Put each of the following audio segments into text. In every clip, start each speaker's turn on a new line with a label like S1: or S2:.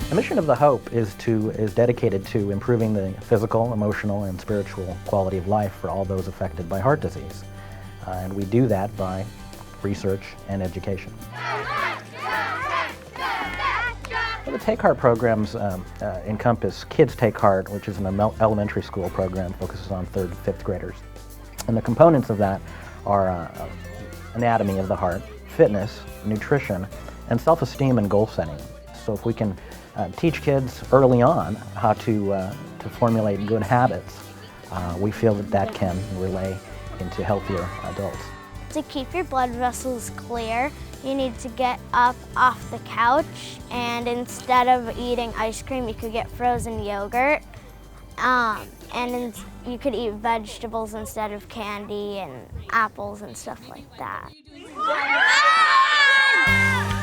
S1: The mission of the Hope is dedicated to improving the physical, emotional, and spiritual quality of life for all those affected by heart disease. And we do that by research and education. Well, the Take Heart programs encompass Kids Take Heart, which is an elementary school program, focuses on 3rd and 5th graders. And the components of that are anatomy of the heart, fitness, nutrition, and self-esteem and goal setting. So if we can teach kids early on how to formulate good habits, we feel that can relay into healthier adults.
S2: To keep your blood vessels clear, you need to get up off the couch, and instead of eating ice cream, you could get frozen yogurt. And you could eat vegetables instead of candy and apples and stuff like that.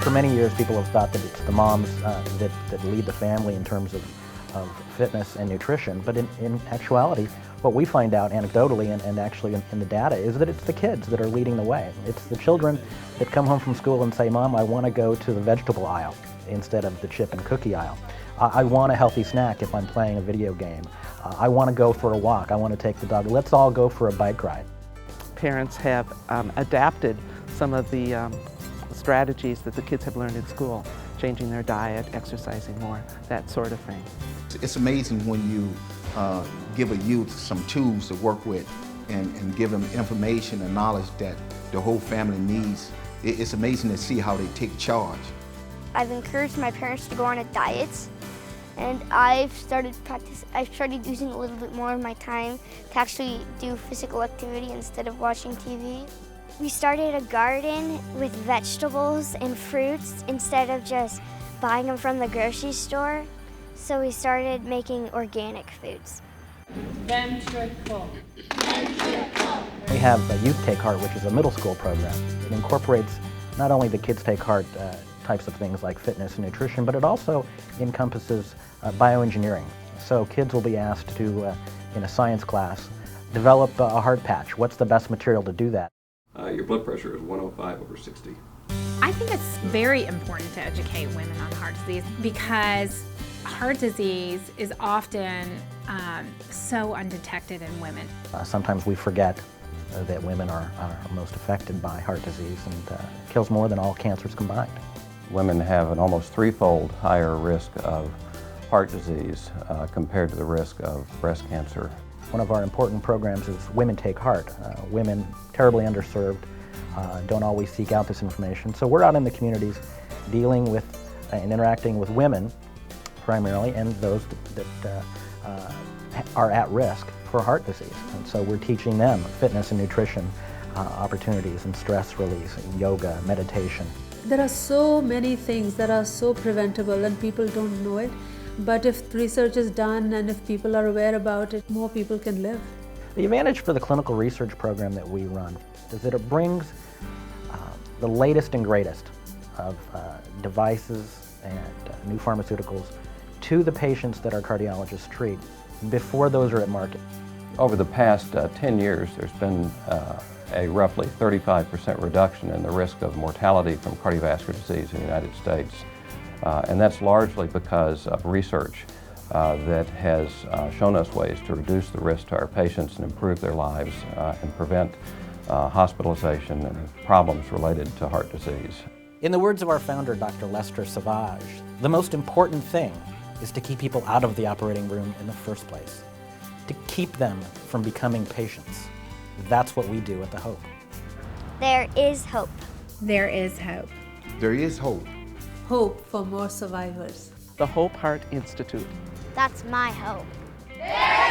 S1: For many years, people have thought that it's the moms that lead the family in terms of fitness and nutrition, but in actuality, what we find out anecdotally and actually in the data is that it's the kids that are leading the way. It's the children that come home from school and say, "Mom, I want to go to the vegetable aisle instead of the chip and cookie aisle. I want a healthy snack if I'm playing a video game. I want to go for a walk. I want to take the dog. Let's all go for a bike ride."
S3: Parents have adapted some of the strategies that the kids have learned in school, changing their diet, exercising more, that sort of thing.
S4: It's amazing when you give a youth some tools to work with and give them information and knowledge that the whole family needs. It's amazing to see how they take charge.
S2: I've encouraged my parents to go on a diet, and I've started using a little bit more of my time to actually do physical activity instead of watching TV. We started a garden with vegetables and fruits instead of just buying them from the grocery store. So we started making organic foods.
S5: Ventricle.
S1: We have Youth Take Heart, which is a middle school program. It incorporates not only the Kids Take Heart types of things like fitness and nutrition, but it also encompasses bioengineering. So kids will be asked to, in a science class, develop a heart patch. What's the best material to do that?
S6: Your blood pressure is 105/60.
S5: I think it's very important to educate women on heart disease because heart disease is often so undetected in women.
S1: Sometimes we forget that women are most affected by heart disease and kills more than all cancers combined.
S7: Women have an almost threefold higher risk of heart disease compared to the risk of breast cancer.
S1: One of our important programs is Women Take Heart. Women terribly underserved don't always seek out this information. So we're out in the communities dealing with and interacting with women primarily and those that are at risk for heart disease. And so we're teaching them fitness and nutrition opportunities and stress release, yoga, meditation.
S8: There are so many things that are so preventable and people don't know it. But if research is done and if people are aware about it, more people can live.
S1: The advantage for the clinical research program that we run is that it brings the latest and greatest of devices and new pharmaceuticals to the patients that our cardiologists treat before those are at market.
S7: Over the past 10 years, there's been a roughly 35% reduction in the risk of mortality from cardiovascular disease in the United States. And that's largely because of research that has shown us ways to reduce the risk to our patients and improve their lives and prevent hospitalization and problems related to heart disease.
S1: In the words of our founder, Dr. Lester Savage, the most important thing is to keep people out of the operating room in the first place, to keep them from becoming patients. That's what we do at the Hope.
S2: There is hope.
S5: There is hope.
S4: There is hope.
S8: Hope for more survivors.
S3: The Hope Heart Institute.
S2: That's my hope.
S5: There